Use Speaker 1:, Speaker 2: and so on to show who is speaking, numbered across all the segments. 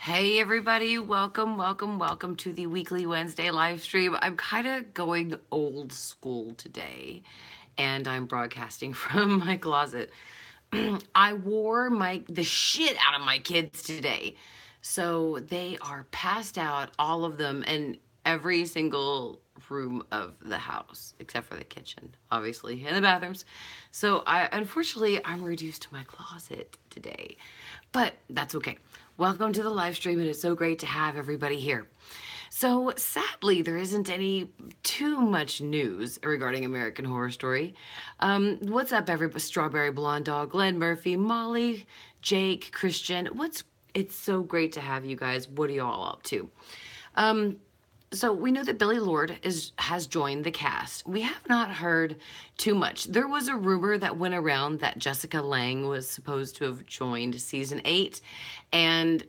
Speaker 1: Hey everybody, welcome to the weekly Wednesday live stream. I'm kind of going old school today and I'm broadcasting from my closet. I wore the shit out of my kids today. So they are passed out, all of them, in every single room of the house, except for the kitchen, obviously, and the bathrooms. So unfortunately, I'm reduced to my closet today, but that's okay. Welcome to the live stream, and it's so great to have everybody here. So, sadly, there isn't any too much news regarding American Horror Story. What's up, everybody? Strawberry Blonde Dog, Glenn Murphy, Molly, Jake, Christian. It's so great to have you guys. What are you all up to? Um, so we know that Billy Lord has joined the cast. We have not heard too much. There was a rumor that went around that Jessica Lange was supposed to have joined season 8, and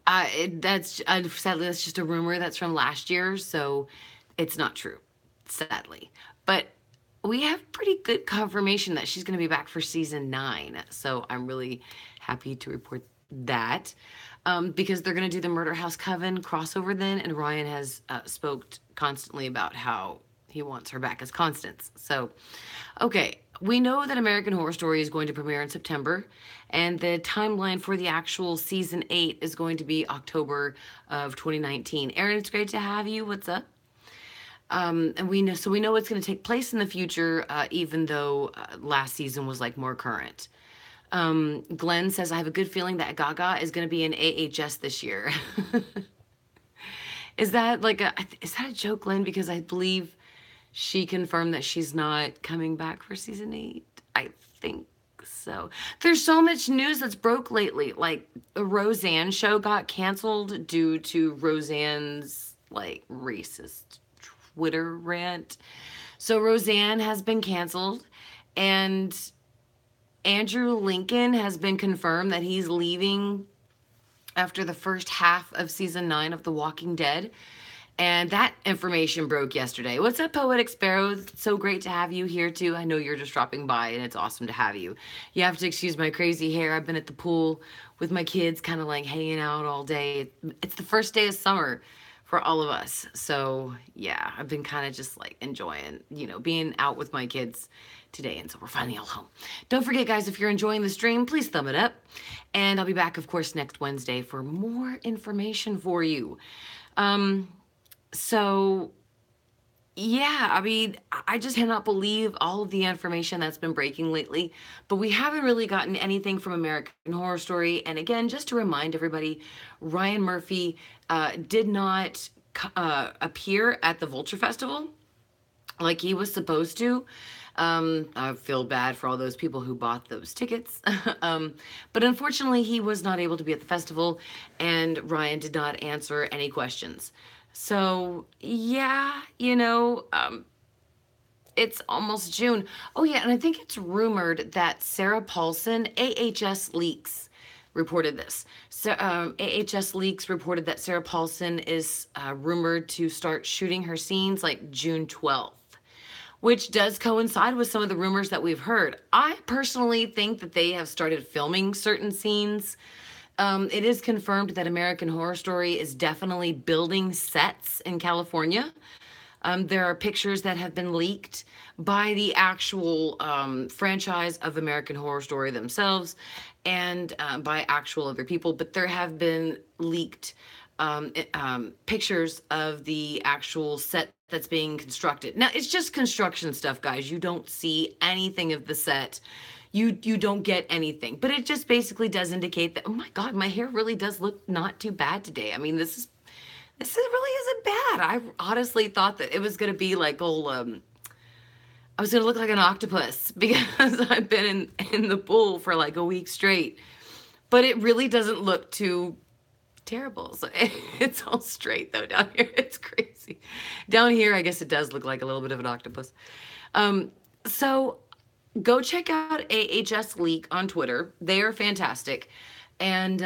Speaker 1: sadly that's just a rumor that's from last year, so it's not true, sadly. But we have pretty good confirmation that she's going to be back for season 9, so I'm really happy to report that. Because they're going to do the Murder House Coven crossover then, and Ryan has spoke constantly about how he wants her back as Constance. So, okay, we know that American Horror Story is going to premiere in September, and the timeline for the actual season 8 is going to be October of 2019. Erin, it's great to have you. What's up? And we know it's going to take place in the future, even though last season was like more current. Glenn says, I have a good feeling that Gaga is going to be in AHS this year. Is that a joke, Glenn? Because I believe she confirmed that she's not coming back for season 8. I think so. There's so much news that's broke lately. Like the Roseanne show got canceled due to Roseanne's like racist Twitter rant. So Roseanne has been canceled, and Andrew Lincoln has been confirmed that he's leaving after the first half of season 9 of The Walking Dead. And that information broke yesterday. What's up, Poetic Sparrow? It's so great to have you here, too. I know you're just dropping by, and it's awesome to have you. You have to excuse my crazy hair. I've been at the pool with my kids, kind of like hanging out all day. It's the first day of summer for all of us. So, yeah, I've been kind of just like enjoying, being out with my kids today, and so we're finally all home. Don't forget, guys, if you're enjoying the stream, please thumb it up, and I'll be back, of course, next Wednesday for more information for you. So yeah, I mean, I just cannot believe all of the information that's been breaking lately, but we haven't really gotten anything from American Horror Story. And again, just to remind everybody, Ryan Murphy did not appear at the Vulture Festival like he was supposed to. I feel bad for all those people who bought those tickets. But unfortunately, he was not able to be at the festival, and Ryan did not answer any questions. So, yeah, it's almost June. Oh, yeah, and I think it's rumored that Sarah Paulson, AHS Leaks, reported this. So, AHS Leaks reported that Sarah Paulson is rumored to start shooting her scenes like June 12th. Which does coincide with some of the rumors that we've heard. I personally think that they have started filming certain scenes. It is confirmed that American Horror Story is definitely building sets in California. There are pictures that have been leaked by the actual franchise of American Horror Story themselves, and by actual other people, but there have been leaked pictures of the actual set that's being constructed. Now, it's just construction stuff, guys. You don't see anything of the set. You don't get anything, but it just basically does indicate that, oh my God, my hair really does look not too bad today. I mean, this really isn't bad. I honestly thought that it was going to be like I was going to look like an octopus because I've been in the pool for like a week straight, but it really doesn't look too terrible. So it's all straight though down here. It's crazy. Down here, I guess it does look like a little bit of an octopus. So go check out AHS Leak on Twitter. They are fantastic. And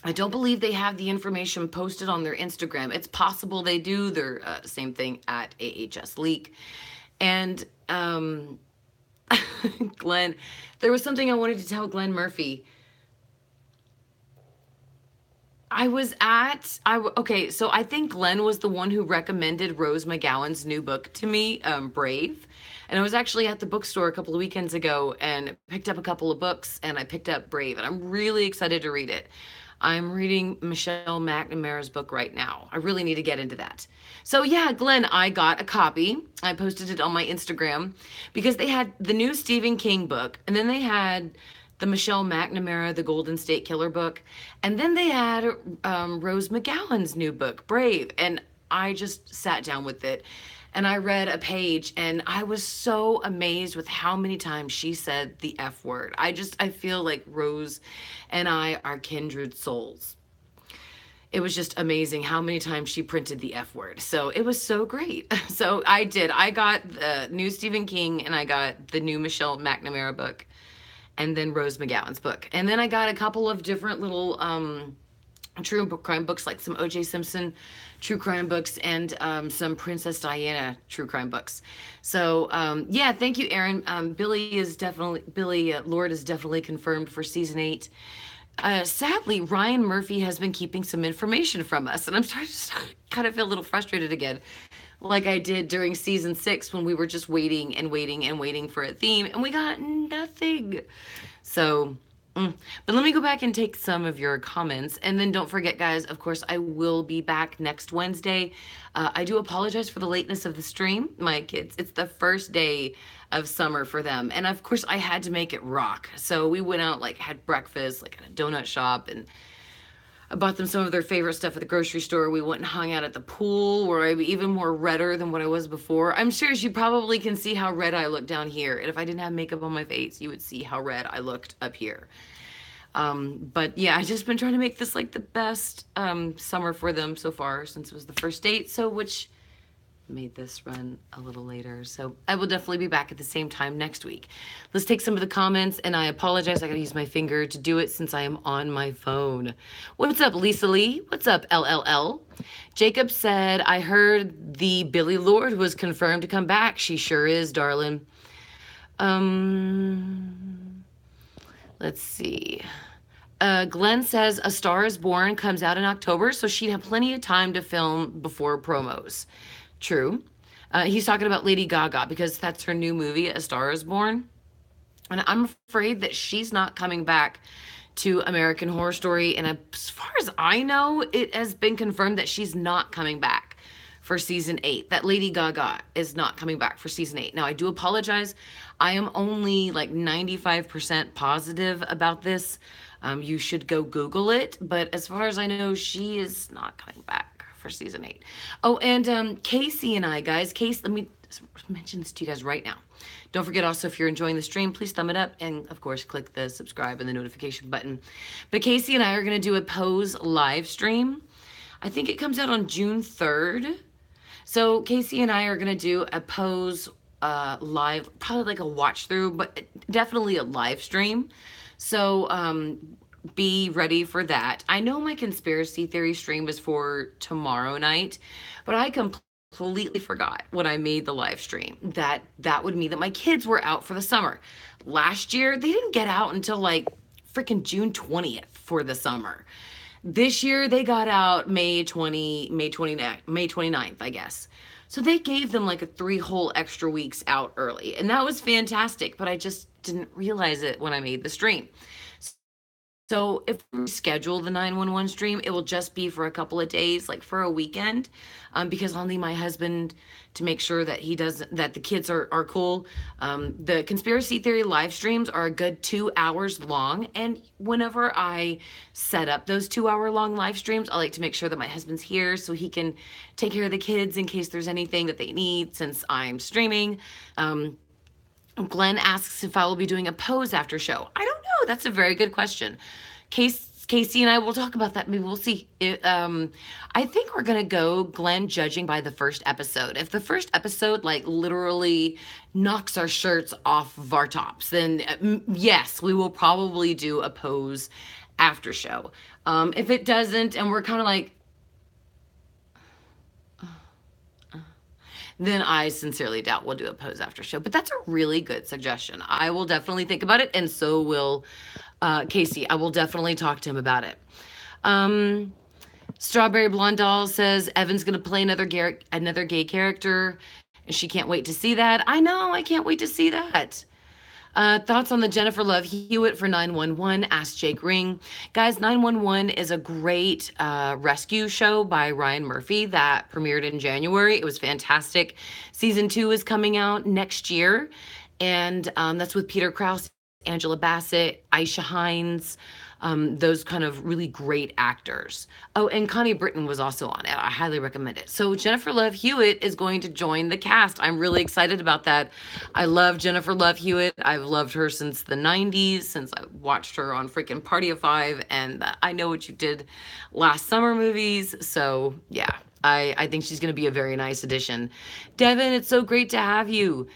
Speaker 1: I don't believe they have the information posted on their Instagram. It's possible they do. They're same thing at AHS Leak. And Glenn, there was something I wanted to tell Glenn Murphy. Okay, so I think Glenn was the one who recommended Rose McGowan's new book to me, Brave. And I was actually at the bookstore a couple of weekends ago and picked up a couple of books, and I picked up Brave, and I'm really excited to read it. I'm reading Michelle McNamara's book right now. I really need to get into that. So yeah, Glenn, I got a copy. I posted it on my Instagram because they had the new Stephen King book, and then they had the Michelle McNamara, the Golden State Killer book, and then they had Rose McGowan's new book, Brave, and I just sat down with it and I read a page and I was so amazed with how many times she said the F word. I feel like Rose and I are kindred souls. It was just amazing how many times she printed the F word. So it was so great. So I did. I got the new Stephen King and I got the new Michelle McNamara book and then Rose McGowan's book. And then I got a couple of different little true crime books, like some O.J. Simpson true crime books and some Princess Diana true crime books. So yeah, thank you, Aaron. Billy Lord is definitely confirmed for season 8. Sadly, Ryan Murphy has been keeping some information from us, and I'm starting to kind of feel a little frustrated again, like I did during season 6 when we were just waiting and waiting and waiting for a theme, and we got nothing. So, but let me go back and take some of your comments, and then don't forget, guys, of course, I will be back next Wednesday. I do apologize for the lateness of the stream. My kids, it's the first day of summer for them, and of course, I had to make it rock. So we went out, like, had breakfast, like, at a donut shop, and I bought them some of their favorite stuff at the grocery store. We went and hung out at the pool where I'm even more redder than what I was before. I'm sure you probably can see how red I look down here. And if I didn't have makeup on my face, you would see how red I looked up here. But yeah, I've just been trying to make this like the best summer for them so far since it was the first date. So which made this run a little later. So I will definitely be back at the same time next week. Let's take some of the comments, and I apologize. I gotta use my finger to do it since I am on my phone. What's up, Lisa Lee? What's up, LLL? Jacob said, I heard the Billy Lord was confirmed to come back. She sure is, darling. Let's see. Glenn says A Star is Born comes out in October, so she'd have plenty of time to film before promos. True. He's talking about Lady Gaga because that's her new movie, A Star is Born. And I'm afraid that she's not coming back to American Horror Story. And as far as I know, it has been confirmed that she's not coming back for season 8. That Lady Gaga is not coming back for season 8. Now, I do apologize. I am only like 95% positive about this. You should go Google it. But as far as I know, she is not coming back for season 8. Oh, and Casey and I, guys, let me mention this to you guys right now. Don't forget also, if you're enjoying the stream, please thumb it up and of course click the subscribe and the notification button. But Casey and I are going to do a Pose live stream. I think it comes out on June 3rd. So Casey and I are going to do a Pose live, probably like a watch through, but definitely a live stream. So be ready for that. I know my conspiracy theory stream is for tomorrow night, but I completely forgot when I made the live stream that would mean that my kids were out for the summer. Last year, they didn't get out until like freaking June 20th for the summer. This year, they got out May 29th, I guess. So they gave them like 3 whole extra weeks out early, and that was fantastic, but I just didn't realize it when I made the stream. So if we schedule the 911 stream, it will just be for a couple of days, like for a weekend, because I'll need my husband to make sure that that the kids are cool. The conspiracy theory live streams are a good 2 hours long. And whenever I set up those 2-hour long live streams, I like to make sure that my husband's here so he can take care of the kids in case there's anything that they need since I'm streaming. Glenn asks if I will be doing a Pose after show. I don't know. That's a very good question. Casey and I will talk about that. Maybe we'll see. I think we're going to go, Glenn, judging by the first episode. If the first episode, like, literally knocks our shirts off of our tops, then yes, we will probably do a Pose after show. If it doesn't, and we're kind of like, then I sincerely doubt we'll do a Pose after show. But that's a really good suggestion. I will definitely think about it, and so will Casey. I will definitely talk to him about it. Strawberry Blonde Doll says Evan's gonna play another gay character, and she can't wait to see that. I know, I can't wait to see that. Thoughts on the Jennifer Love Hewitt for 911? Asked Jake Ring. Guys, 911 is a great rescue show by Ryan Murphy that premiered in January. It was fantastic. Season 2 is coming out next year, and that's with Peter Krause, Angela Bassett, Aisha Hines, those kind of really great actors. Oh, and Connie Britton was also on it. I highly recommend it. So Jennifer Love Hewitt is going to join the cast. I'm really excited about that. I love Jennifer Love Hewitt. I've loved her since the 90s, since I watched her on freaking Party of Five and I Know What You Did Last Summer movies. So yeah, I think she's going to be a very nice addition. Devin, it's so great to have you.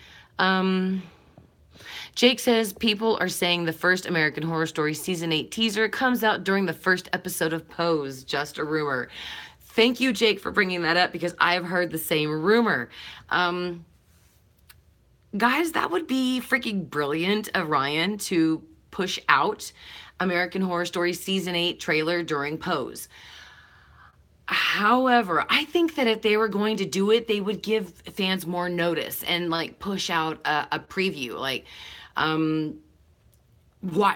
Speaker 1: Jake says people are saying the first American Horror Story Season 8 teaser comes out during the first episode of Pose. Just a rumor. Thank you, Jake, for bringing that up because I've heard the same rumor. Guys, that would be freaking brilliant of Ryan to push out American Horror Story Season 8 trailer during Pose. However, I think that if they were going to do it, they would give fans more notice and like push out a preview. Like,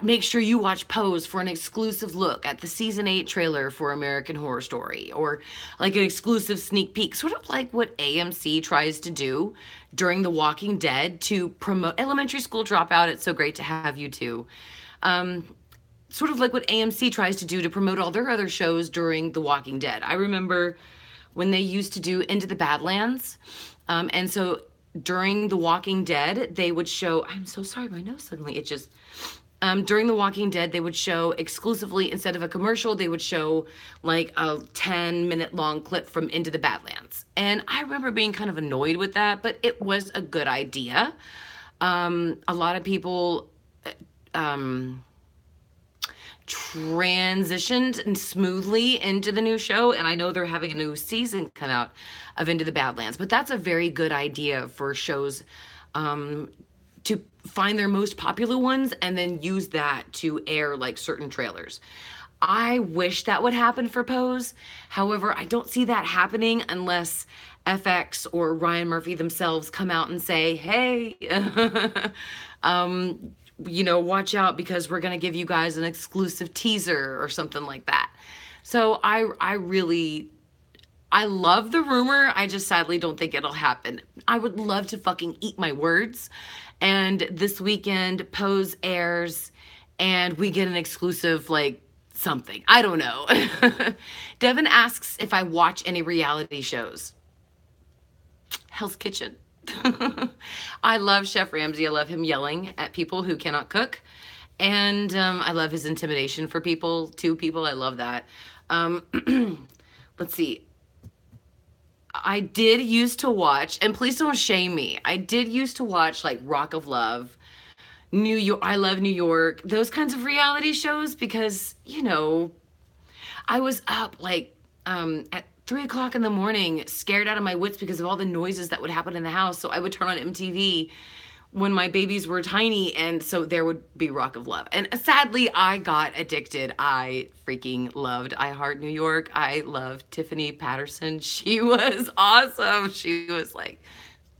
Speaker 1: make sure you watch Pose for an exclusive look at the Season 8 trailer for American Horror Story, or like an exclusive sneak peek, sort of like what AMC tries to do during The Walking Dead to promote Elementary School Dropout. It's so great to have you too. Sort of like what AMC tries to do to promote all their other shows during The Walking Dead. I remember when they used to do Into the Badlands. And so during The Walking Dead, they would show, I'm so sorry, my nose suddenly itches. During The Walking Dead, they would show exclusively, instead of a commercial, they would show like a 10-minute long clip from Into the Badlands. And I remember being kind of annoyed with that, but it was a good idea. A lot of people transitioned and smoothly into the new show, and I know they're having a new season come out of Into the Badlands, but that's a very good idea for shows to find their most popular ones and then use that to air like certain trailers. I wish that would happen for Pose. However, I don't see that happening unless FX or Ryan Murphy themselves come out and say, hey, watch out because we're going to give you guys an exclusive teaser or something like that. So I love the rumor. I just sadly don't think it'll happen. I would love to fucking eat my words. And this weekend, Pose airs and we get an exclusive, like, something. I don't know. Devin asks if I watch any reality shows. Hell's Kitchen. I love Chef Ramsay. I love him yelling at people who cannot cook. And I love his intimidation for people, to people. I love that. Let's see. I did used to watch, and please don't shame me, I did used to watch like Rock of Love, New York, I Love New York, those kinds of reality shows because, I was up like at 3 o'clock in the morning, scared out of my wits because of all the noises that would happen in the house. So I would turn on MTV when my babies were tiny, and so there would be Rock of Love. And sadly, I got addicted. I freaking loved I Heart New York. I loved Tiffany Patterson. She was awesome. She was like,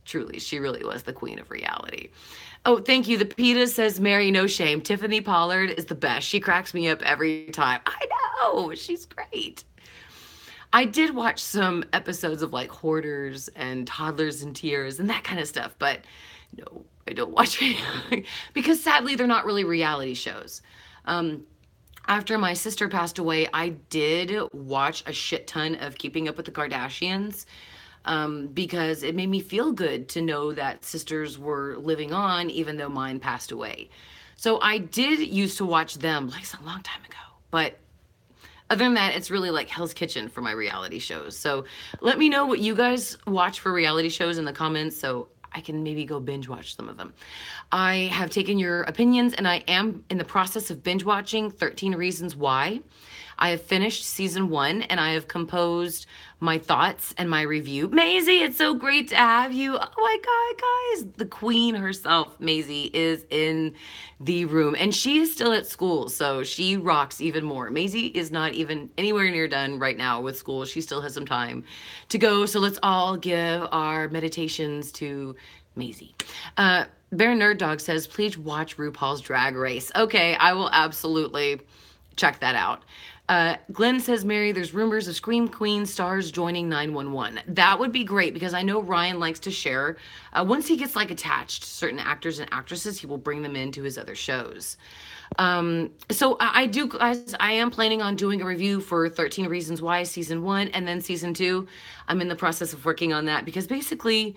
Speaker 1: truly, she really was the queen of reality. Oh, thank you. The PETA says, Mary, no shame. Tiffany Pollard is the best. She cracks me up every time. I know. She's great. I did watch some episodes of like Hoarders and Toddlers in Tears and that kind of stuff, but no, I don't watch because sadly they're not really reality shows. After my sister passed away, I did watch a shit ton of Keeping Up with the Kardashians because it made me feel good to know that sisters were living on even though mine passed away. So I did used to watch them like a long time ago, but other than that, it's really like Hell's Kitchen for my reality shows. So let me know what you guys watch for reality shows in the comments so I can maybe go binge watch some of them. I have taken your opinions and I am in the process of binge watching 13 Reasons Why. I have finished season 1 and I have composed my thoughts and my review. Maisie, it's so great to have you. Oh my God, guys. The queen herself, Maisie, is in the room and she is still at school. So she rocks even more. Maisie is not even anywhere near done right now with school. She still has some time to go. So let's all give our meditations to Maisie. Bear Nerd Dog says, please watch RuPaul's Drag Race. Okay, I will absolutely check that out. Glenn says, Mary, there's rumors of Scream Queen stars joining 911. That would be great because I know Ryan likes to share. Once he gets like attached to certain actors and actresses, he will bring them into his other shows. So I do, guys, I am planning on doing a review for 13 Reasons Why season 1 and then season 2. I'm in the process of working on that because basically,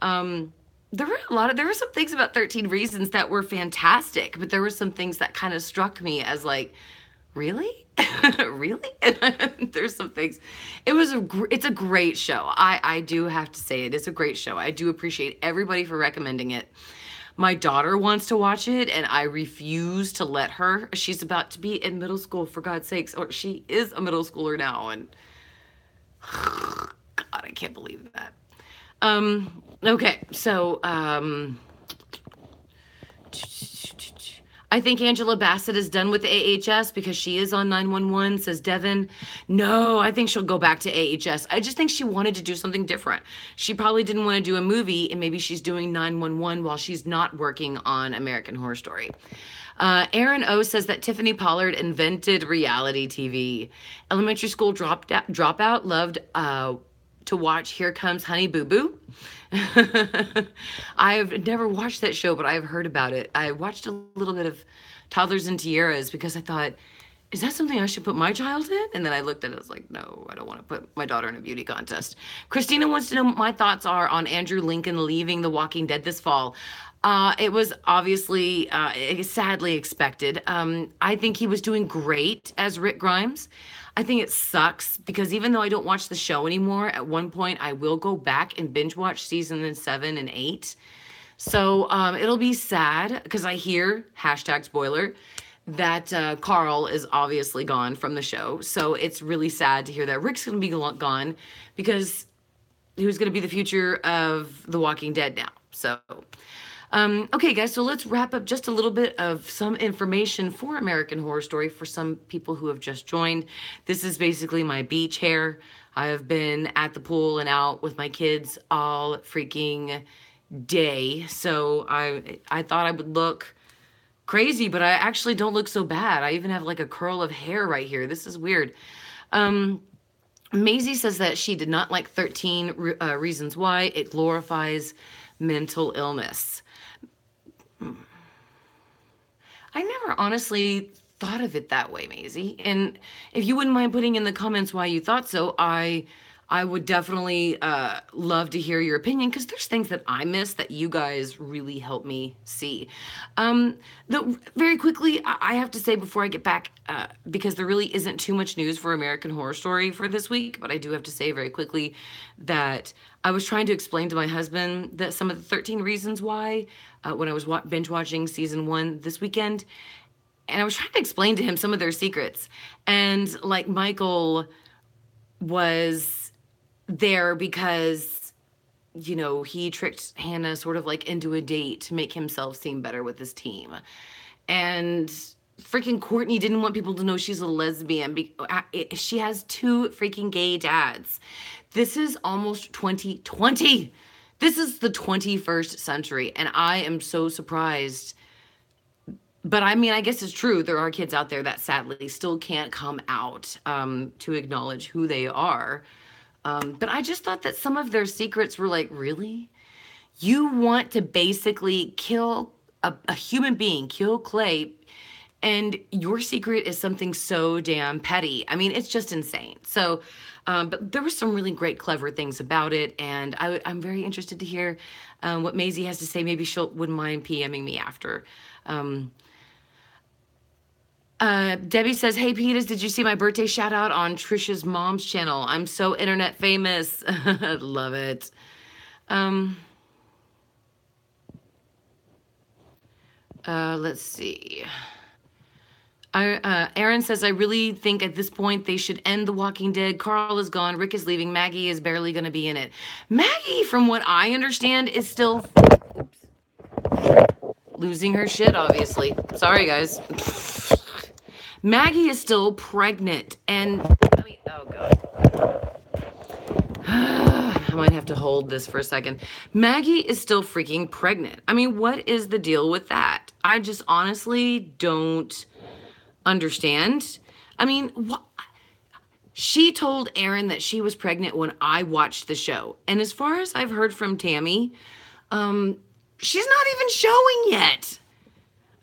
Speaker 1: there were some things about 13 Reasons that were fantastic, but there were some things that kind of struck me as like, really? Really? And there's some things. It's a great show. I do have to say it is a great show. I do appreciate everybody for recommending it. My daughter wants to watch it and I refuse to let her. She's about to be in middle school, for God's sakes, or she is a middle schooler now, and God, I can't believe that. Okay, so I think Angela Bassett is done with AHS because she is on 911, says Devin. No, I think she'll go back to AHS. I just think she wanted to do something different. She probably didn't want to do a movie, and maybe she's doing 911 while she's not working on American Horror Story. Aaron O says that Tiffany Pollard invented reality TV. Elementary school dropout loved to watch Here Comes Honey Boo Boo. I've never watched that show, but I've heard about it. I watched a little bit of Toddlers and Tiaras because I thought, is that something I should put my child in? And then I looked at it, I was like, no, I don't want to put my daughter in a beauty contest. Christina wants to know what my thoughts are on Andrew Lincoln leaving The Walking Dead this fall. It was obviously sadly expected. I think he was doing great as Rick Grimes. I think it sucks because even though I don't watch the show anymore, at one point I will go back and binge watch season 7 and 8. So it'll be sad because I hear, hashtag spoiler, that Carl is obviously gone from the show. So it's really sad to hear that Rick's going to be gone because he was going to be the future of The Walking Dead now. So, okay, guys, so let's wrap up just a little bit of some information for American Horror Story for some people who have just joined. This is basically my beach hair. I have been at the pool and out with my kids all freaking day. So I thought I would look crazy, but I actually don't look so bad. I even have like a curl of hair right here. This is weird. Maisie says that she did not like 13 Reasons Why. It glorifies mental illness. I never honestly thought of it that way, Maisie. And if you wouldn't mind putting in the comments why you thought so, I would definitely love to hear your opinion because there's things that I missed that you guys really helped me see. Very quickly, I have to say before I get back, because there really isn't too much news for American Horror Story for this week, but I do have to say very quickly that I was trying to explain to my husband that some of the 13 Reasons Why when I was binge watching season 1 this weekend. And I was trying to explain to him some of their secrets. And like Michael was there because, you know, he tricked Hannah sort of like into a date to make himself seem better with his team. And freaking Courtney didn't want people to know she's a lesbian. She has 2 freaking gay dads. This is almost 2020. This is the 21st century. And I am so surprised. But I mean, I guess it's true. There are kids out there that sadly still can't come out to acknowledge who they are. But I just thought that some of their secrets were like, really? You want to basically kill a human being, kill Clay, and your secret is something so damn petty. I mean, it's just insane. So, but there were some really great, clever things about it. And I'm very interested to hear what Maisie has to say. Maybe she wouldn't mind PMing me after. Debbie says, hey, Petus, did you see my birthday shout out on Trisha's mom's channel? I'm so internet famous. Love it. Let's see. Aaron says, I really think at this point they should end The Walking Dead. Carl is gone. Rick is leaving. Maggie is barely going to be in it. Maggie, from what I understand, is still losing her shit, obviously. Sorry, guys. Maggie is still pregnant. And, I mean, oh, God. I might have to hold this for a second. Maggie is still freaking pregnant. I mean, what is the deal with that? I just honestly don't understand. I mean, she told Aaron that she was pregnant when I watched the show. And as far as I've heard from Tammy, she's not even showing yet.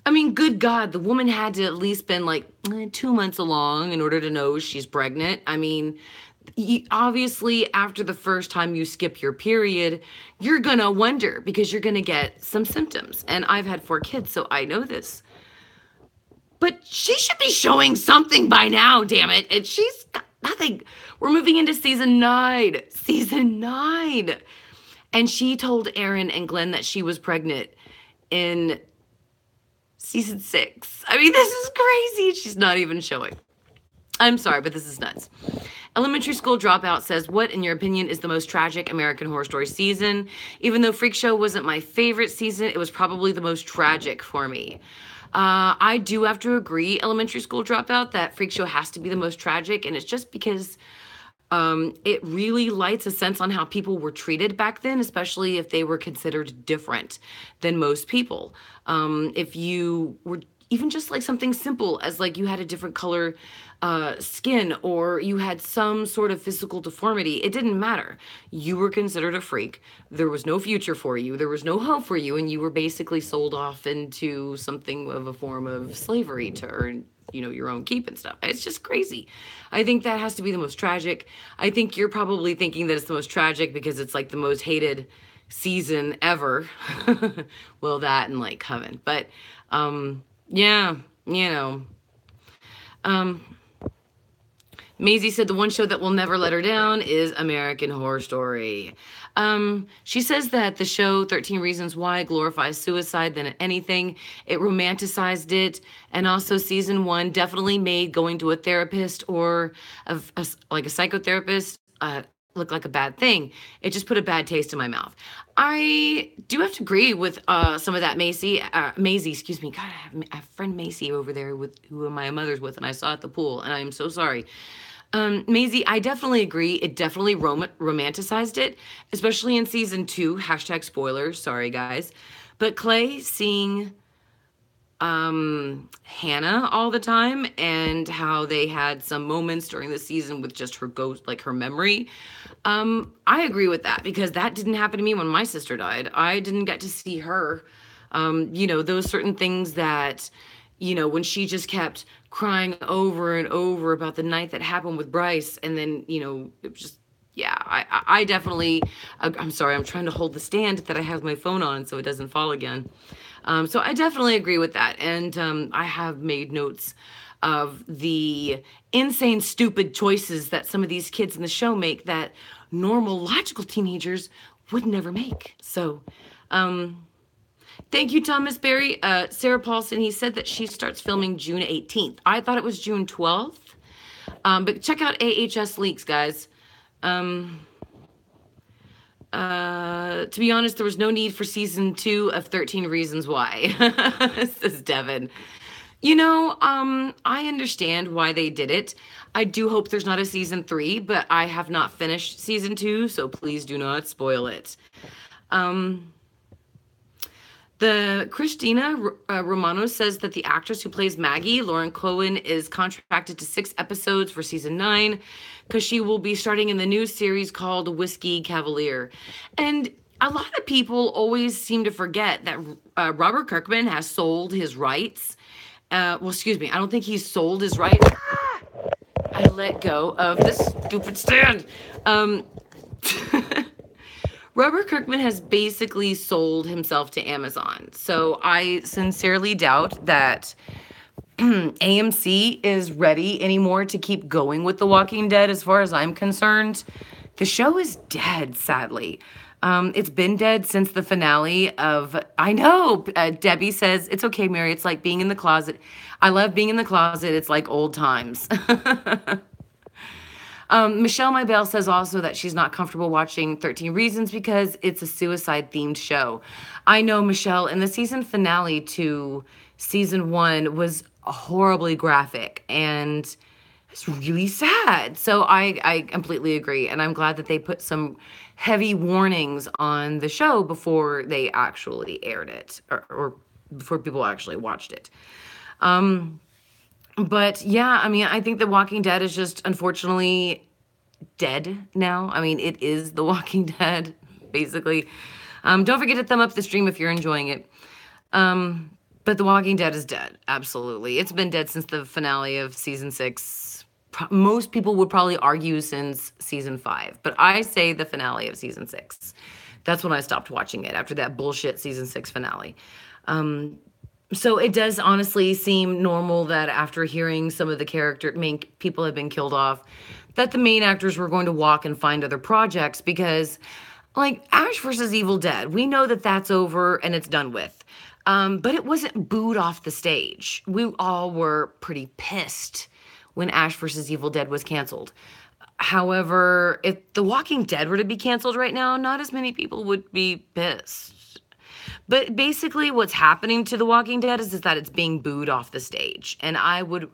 Speaker 1: I mean, good God, the woman had to at least been like 2 months along in order to know she's pregnant. I mean, obviously, after the first time you skip your period, you're going to wonder because you're going to get some symptoms. And I've had 4 kids, so I know this. But she should be showing something by now, damn it. And she's got nothing. We're moving into season 9. Season 9. And she told Aaron and Glenn that she was pregnant in season 6. I mean, this is crazy. She's not even showing. I'm sorry, but this is nuts. Elementary School Dropout says, what, in your opinion, is the most tragic American Horror Story season? Even though Freak Show wasn't my favorite season, it was probably the most tragic for me. I do have to agree, Elementary School Dropout, that Freak Show has to be the most tragic, and it's just because it really lights a sense on how people were treated back then, especially if they were considered different than most people. If you were even just like something simple as like you had a different color skin or you had some sort of physical deformity, it didn't matter. You were considered a freak. There was no future for you. There was no hope for you. And you were basically sold off into something of a form of slavery to earn, your own keep and stuff. It's just crazy. I think that has to be the most tragic. I think you're probably thinking that it's the most tragic because it's like the most hated season ever. Well, that and like Coven. But, yeah, Maisie said the one show that will never let her down is American Horror Story. She says that the show 13 Reasons Why glorifies suicide than anything. It romanticized it. And also season 1 definitely made going to a therapist or like a psychotherapist look like a bad thing. It just put a bad taste in my mouth. I do have to agree with some of that, Maisie, excuse me. God, I have a friend Macy over there who my mother's with, and I saw at the pool, and I'm so sorry. Maisie, I definitely agree. It definitely romanticized it, especially in season 2. # spoilers. Sorry, guys. But Clay seeing Hannah all the time and how they had some moments during the season with just her ghost, like her memory. I agree with that because that didn't happen to me when my sister died. I didn't get to see her. Those certain things that, when she just kept crying over and over about the night that happened with Bryce. And then, it just, yeah, I definitely, I'm sorry, I'm trying to hold the stand that I have my phone on so it doesn't fall again. So I definitely agree with that. And I have made notes of the insane, stupid choices that some of these kids in the show make that normal, logical teenagers would never make. So, thank you, Thomas Berry. Sarah Paulson, he said that she starts filming June 18th. I thought it was June 12th. But check out AHS Leaks, guys. To be honest, there was no need for season 2 of 13 Reasons Why, says Devin. I understand why they did it. I do hope there's not a season 3, but I have not finished season 2, so please do not spoil it. The Christina Romano says that the actress who plays Maggie, Lauren Cohen, is contracted to 6 episodes for season 9 because she will be starting in the new series called Whiskey Cavalier. And a lot of people always seem to forget that Robert Kirkman has sold his rights. I don't think he's sold his rights. I let go of this stupid stand. Robert Kirkman has basically sold himself to Amazon. So I sincerely doubt that AMC is ready anymore to keep going with The Walking Dead as far as I'm concerned. The show is dead, sadly. It's been dead since the finale of, I know, Debbie says, it's okay, Mary. It's like being in the closet. I love being in the closet. It's like old times. Michelle Mybell says also that she's not comfortable watching 13 Reasons because it's a suicide themed show. I know, Michelle, and the season finale to season 1 was horribly graphic and it's really sad. So I completely agree. And I'm glad that they put some heavy warnings on the show before they actually aired it or before people actually watched it. But yeah, I mean, I think The Walking Dead is just unfortunately dead now. I mean, it is The Walking Dead, basically. Don't forget to thumb up the stream if you're enjoying it. But The Walking Dead is dead. Absolutely. It's been dead since the finale of season 6. Most people would probably argue since season 5, but I say the finale of season 6. That's when I stopped watching it, after that bullshit season 6 finale. So it does honestly seem normal that after hearing some of the main people have been killed off, that the main actors were going to walk and find other projects because, like, Ash versus Evil Dead, we know that that's over and it's done with. But it wasn't booed off the stage. We all were pretty pissed when Ash versus Evil Dead was canceled. However, if The Walking Dead were to be canceled right now, not as many people would be pissed. But basically what's happening to The Walking Dead is that it's being booed off the stage. And I would,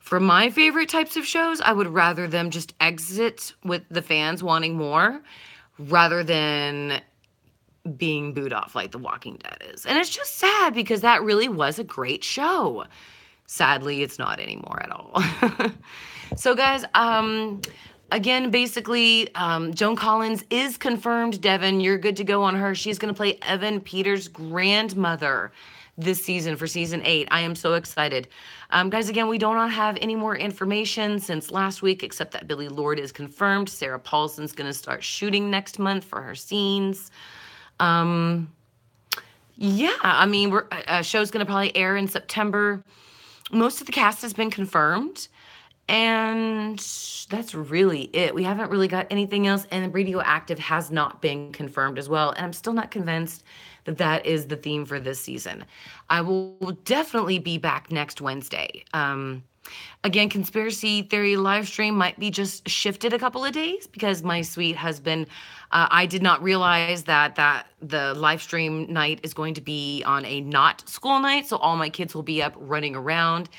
Speaker 1: for my favorite types of shows, I would rather them just exit with the fans wanting more rather than being booed off like The Walking Dead is. And it's just sad because that really was a great show. Sadly, it's not anymore at all. So guys, again, basically, Joan Collins is confirmed. Devin, you're good to go on her. She's going to play Evan Peters' grandmother this season for season 8. I am so excited. Guys, again, we do not have any more information since last week, except that Billie Lourd is confirmed. Sarah Paulson's going to start shooting next month for her scenes. Yeah, I mean, a show's going to probably air in September. Most of the cast has been confirmed. And that's really it. We haven't really got anything else. And Radioactive has not been confirmed as well. And I'm still not convinced that that is the theme for this season. I will definitely be back next Wednesday. Again, Conspiracy Theory live stream might be just shifted a couple of days because my sweet husband, I did not realize that the live stream night is going to be on a not school night. So all my kids will be up running around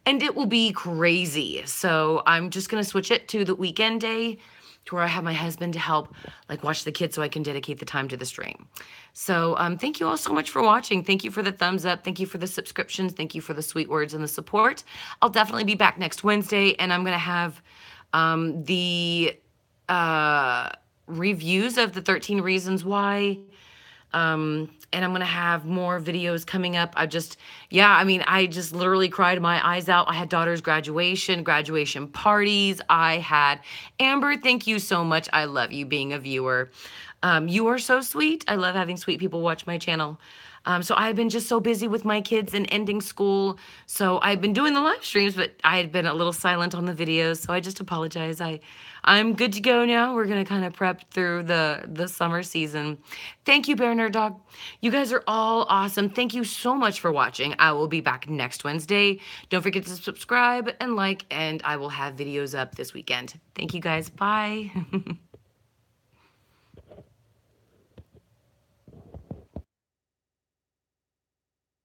Speaker 1: and it will be crazy. So I'm just going to switch it to the weekend day to where I have my husband to help like watch the kids so I can dedicate the time to the stream. So thank you all so much for watching. Thank you for the thumbs up. Thank you for the subscriptions. Thank you for the sweet words and the support. I'll definitely be back next Wednesday and I'm going to have the reviews of the 13 Reasons Why. And I'm going to have more videos coming up. I just literally cried my eyes out. I had daughter's graduation parties. I had Amber. Thank you so much. I love you being a viewer. You are so sweet. I love having sweet people watch my channel. So I've been just so busy with my kids and ending school. So I've been doing the live streams, but I had been a little silent on the videos. So I just apologize. I'm good to go now. We're going to kind of prep through the summer season. Thank you, Bear Nerd Dog. You guys are all awesome. Thank you so much for watching. I will be back next Wednesday. Don't forget to subscribe and like, and I will have videos up this weekend. Thank you guys. Bye.